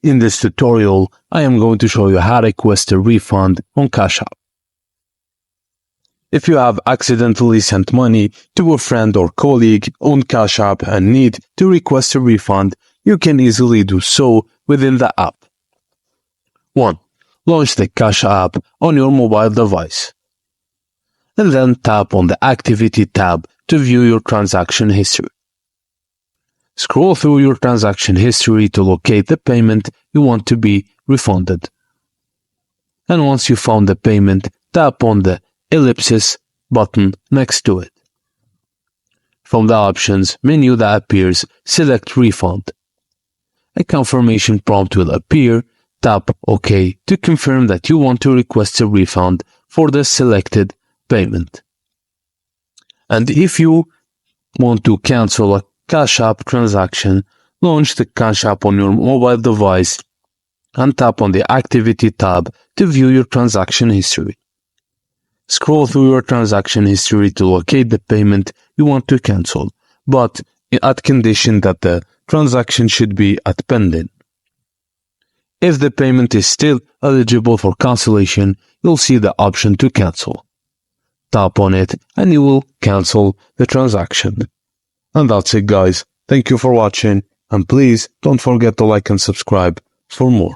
In this tutorial, I am going to show you how to request a refund on Cash App. If you have accidentally sent money to a friend or colleague on Cash App and need to request a refund, you can easily do so within the app. 1. Launch the Cash App on your mobile device. And then tap on the Activity tab to view your transaction history. Scroll through your transaction history to locate the payment you want to be refunded. And once you found the payment, tap on the ellipsis button next to it. From the options menu that appears, select Refund. A confirmation prompt will appear. Tap OK to confirm that you want to request a refund for the selected payment. And if you want to cancel a Cash App transaction, launch the Cash App on your mobile device and tap on the Activity tab to view your transaction history. Scroll through your transaction history to locate the payment you want to cancel, but at condition that the transaction should be at pending. If the payment is still eligible for cancellation, you'll see the option to cancel. Tap on it and you will cancel the transaction. And that's it, guys. Thank you for watching, and please don't forget to like and subscribe for more.